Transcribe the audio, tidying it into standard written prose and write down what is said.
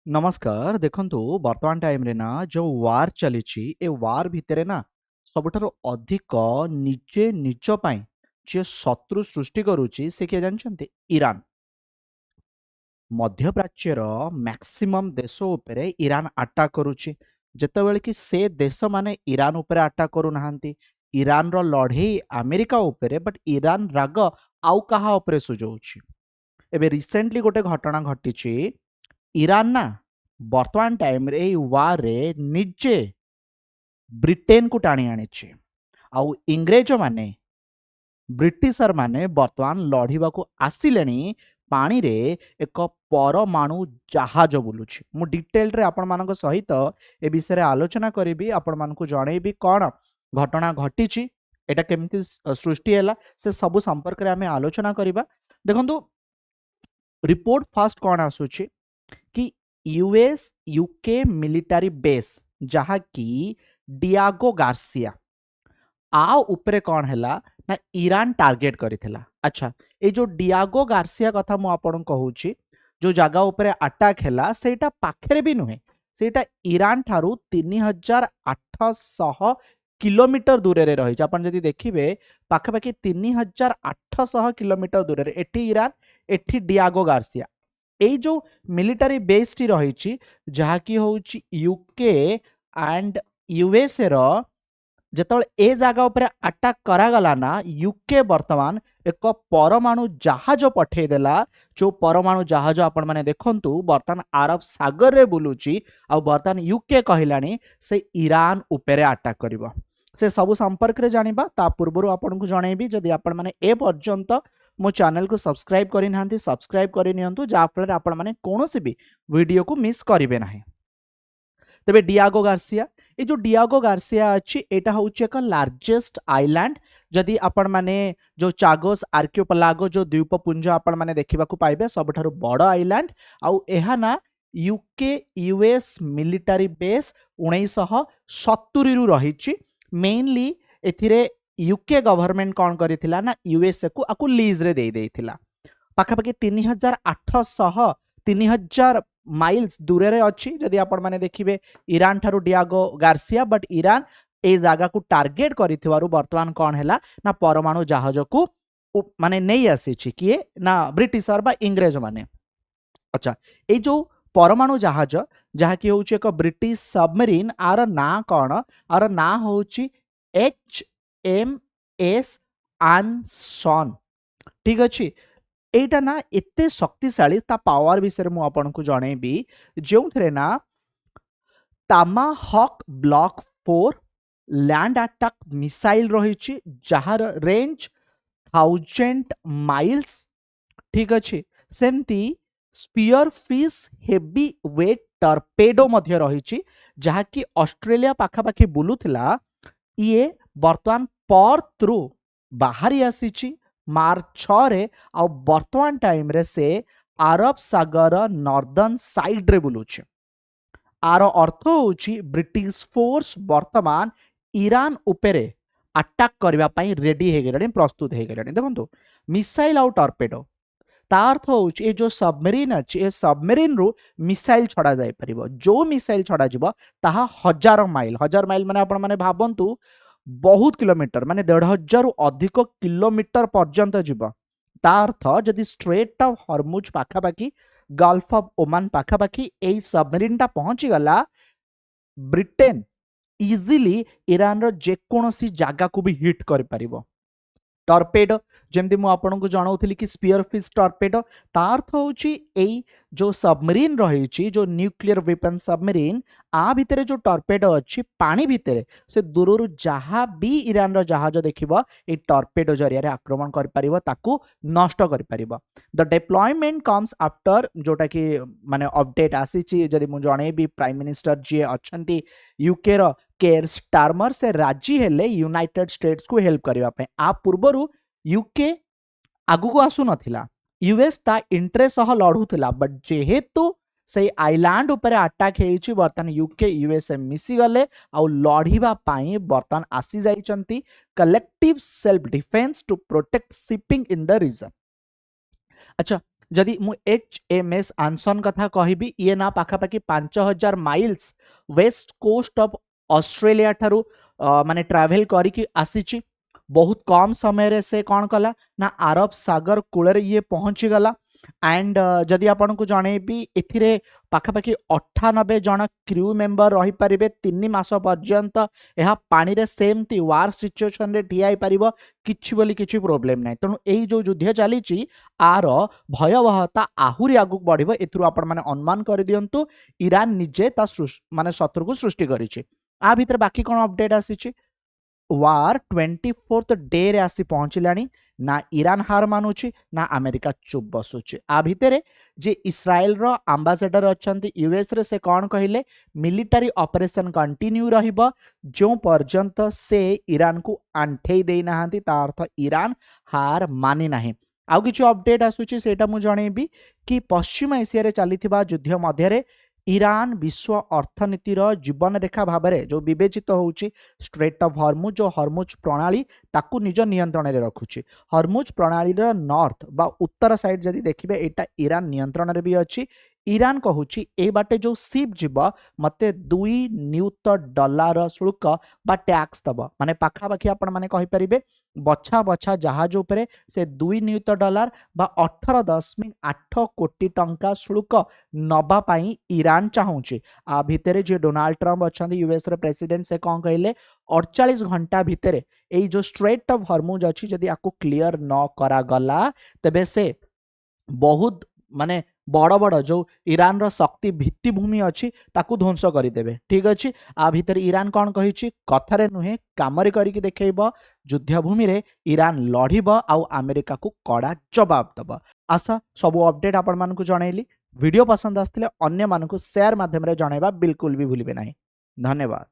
नमस्कार देखंतु वर्तमान टाइम रे ना जो वार चली ए वार भितरे ना सबठारु अधिक निजे निज पाई जे शत्रु सृष्टि करूची से किए जानछन्ते ईरान मध्य प्राच्यर मैक्सिमम देश उपरे ईरान अटैक करूची जेतेबेले कि से देश माने ईरान उपरे अटैक करू नाहंती ईरान रो लढेई अमेरिका उपरे बट ईरान राग आउ कहा उपरे सुजौची एबे रिसेंटली गोटे घटना घटिची ईरान ना वर्तमान टाइम रे एई वार रे निजे ब्रिटेन को टाणी आनिछि आउ इंग्रेज माने ब्रिटिशर माने वर्तमान लढिबाकू आसिलेनी पानी रे एक परमाणु जहाज बुलुछि मु डिटेल रे आपण मानक सहित ए विषय रे आलोचना करिबी आपण मानकू जणेबी कोन घटना घटिछि एटा केमिति सृष्टि हैला से सब संपर्क रे हमें आलोचना करिबा देखंतु रिपोर्ट फास्ट कोन आसुछि कि यूएस यूके मिलिटारी बेस जहा कि डियागो गार्सिया आ उपरे कौन हैला ना ईरान टार्गेट करिथिला। अच्छा ए जो डियागो गार्सिया कथा मु आपन कहूची जो जगह उपरे अटैक हैला सेटा पाखरे भी नुहे सेटा ईरान ठारू 3800 किलोमीटर दूर रे रही अपन जदि देखिबे पाखापाखि 3800 किलोमीटर दूर रे एठी ईरान एठी डियागो गार्सिया एई जो मिलिटारी बेस टी रही जहा कि होउची यूके एंड यूएसए रो जेतल ए जगह उपरे अटैक करागला ना यूके वर्तमान एक परमाणु जहाज पठे देला जो परमाणु जहाज आपण माने देखंतु वर्तमान अरब सागर रे बुलुची आ वर्तमान यूके कहिलानी से ईरान उपरे अटैक करिवो से सब संपर्क रे जानिबा ता पूर्वरु आपण को जणेबी जदि आपण माने ए पर्यंत मो चैनल को सब्सक्राइब करि नांती सब्सक्राइब करि नियंतु जा फल आपण माने कोनोसी भी वीडियो को मिस करिवे नाही। तबे डियागो गार्सिया ए जो डियागो गार्सिया अछि एटा होउची एक लार्जेस्ट आइलैंड जदि आपण माने जो चागोस आर्कियोपेलागो जो द्वीपपुंज आपण माने देखिबा को पाइबे सबठारु बड़ आइलैंड आउ एहा ना यूके यूएस मिलिटारी बेस 1970 रु रहिची मेनली एथिरे यूके गवर्नमेंट कौन करिथिला ना यूएसए को आकु लीज रे देई देइथिला पाखापाखि 3800 3000 माइल्स दूर रे अछि जदि आपण माने देखिबे ईरान ठारू डियागो गार्सिया बट ईरान ए जागा को टार्गेट करिथिवारु वर्तमान कौन हैला ना परमाणु जहाज को माने नहीं आसीछि किए ना ब्रिटिशर बा इंग्रेज माने। अच्छा ए जो परमाणु जहाज जहा कि होउछि एक ब्रिटिश सबमरीन आर ना कौन आर ना होउछि HMS आनसन ठीक अछि एटा ना एते शक्तिशाली ता पावर विषय मु आपन को जणेबी जो थरे ना तामा Hawk block 4 land attack missile रही जार रेंज 1000 माइल्स ठीक अछि सेमती spearfish heavyweight torpedo मध्य रही जहा कि ऑस्ट्रेलिया पाखापाखि बुलुथिला ये वर्तमान पर्थ रु बाहरी आसीची मार्च 6 रे आ वर्तमान टाइम रे से अरब सागर नॉर्दर्न साइड रे बुलुची आर अर्थ होउची ब्रिटिश फोर्स वर्तमान ईरान उपरे अटैक करबा पई रेडी हे गेलानी प्रस्तुत हे गेलानी देखंतु मिसाइल आउ टॉर्पेडो ता अर्थ होउची ए जो सबमरीन अछि ए सबमरीन रु मिसाइल छड़ा जाय परिबो जो मिसाइल छड़ा जिवो ताहा 1000 माइल माने आपण माने भाबंतु बहुत किलोमीटर माने 1500 रु अधिक किलोमीटर पर्यंत जीव ता अर्थ जदि स्ट्रेट ऑफ हॉर्मुज पाखापाखि गल्फ ऑफ ओमान पाखापाखि ए सबमरीन टा पहुंची गला ब्रिटेन इजिली ईरान रो जेकोनोसी जागा को भी हिट कर परिबो टॉर्पेडो जेमती मु आपन को जणाउथली कि स्पीयर फिश टॉर्पेडो ता अर्थ होउची एई जो सबमरीन रही जो न्यूक्लियर वेपन सबमरीन आ भितरे जो टॉर्पेडो अछि पानी भितरे से दूररु जहा भी ईरान रो जहाज देखिबो ए टॉर्पेडो जरिया रे आक्रमण कर परिबो ताकू नष्ट कर परिबो द डिप्लॉयमेंट कम्स आफ्टर जोटा कि माने अपडेट आसीची जदि मु जणे भी प्राइम मिनिस्टर जे अछंती यूके रो केयर स्टारमर से राजी हेले यूनाइटेड स्टेट्स को हेल्प करबा पे आ पूर्वरु यूके आगु को आसु नथिला यूएस ता इंटरेस्ट सह लढुथिला बट जेहेतु से आइलैंड ऊपर अटैक हेइची बर्तन यूके यूएसए मिसी गले आ लढिबा पाई बर्तन आसी जाइचंती collective self defence to protect shipping in the region. अच्छा जदि मु HMS आंसन कथा कहबी ये ना पाखापाखि 5000 miles west coast of Australia ठारू माने ट्रैवल करिकी आसीची। बहुत कम समय रे से कौन कला ना अरब सागर कूल ये पहुंची गला। एंड जदि आपन को जणेबी एथिरे पाखापाखि 98 जन क्रू मेंबर रही पारिबे 3 मास पर्यंत यह पानी रे सेमती वार सिचुएशन रे ठिया पारिबो किछि बोली किछि प्रॉब्लम नाही। तेणु एई जो युद्ध चलीची आर भयावहता आहुरी आगुक बढ़िबो एथुरु आपण माने अनुमान कर दियंतु ईरान निजे ता माने शत्रु को सृष्टि करिछि। आ भितर बाकी कोन अपडेट आसीछि वार 24th डे रे आसी पहुंचलानी ना ईरान हार मानुची ना अमेरिका चुप बसुची। आ भितरे जे इस्राएल रो एम्बेसडर अछंती यूएस रे से कौन कहिले मिलिटरी ऑपरेशन कंटिन्यू रहिबो जो पर्यंत से ईरान को आंठेई देई नाहांती ता अर्थ ईरान हार मानि नाही। आउ किछि अपडेट आसुची सेटा मु जणेबी कि पश्चिम एशिया रे चलीथिबा युद्ध मध्यरे ईरान विश्व अर्थनीतिर जीवन रेखा भाव में जो विवेचित होउची स्ट्रेट ऑफ हॉर्मुज जो हॉर्मुज प्रणाली ताकू निज नियंत्रण में रखुची। हॉर्मुज प्रणाली नॉर्थ बा उत्तर साइड जदि देखिबे एटा ईरान नियंत्रण में भी अच्छी। ईरान कहूची ए बाटे जो शिप जीव मते $2 शुल्क बा टैक्स दब माने पाखापाखि आपण माने कहि परिबे बछा बछा जहाज उपरे से $2 बा 18.8 कोटी टंका शुल्क नबा पाई ईरान चाहूची। आ भितरे जे डोनाल्ड ट्रम्प अच्छा यूएस रे प्रेसिडेंट से कौन कहले 48 घंटा भितरे एई जो स्ट्रेट ऑफ हॉर्मुज अच्छी जदि आपको क्लियर न करा गला तबे से बहुत माने बड़ बड़ जो ईरान रो शक्ति भित्तिभूमि अच्छी ताकू ध्वंस करदेवे। ठीक अच्छे आ भितर ईरान कौन कही कथारे नुहे काम करके देखब युद्धभूमि रे ईरान लड़ब आउ अमेरिका को कड़ा जवाब दब। आशा सबू अपडेट आपण मानकु जनैली। वीडियो पसंद आसथिले अन्य मानकु शेयर माध्यम रे जणाइबा बिल्कुल भी भूलिबे नाही। धन्यवाद।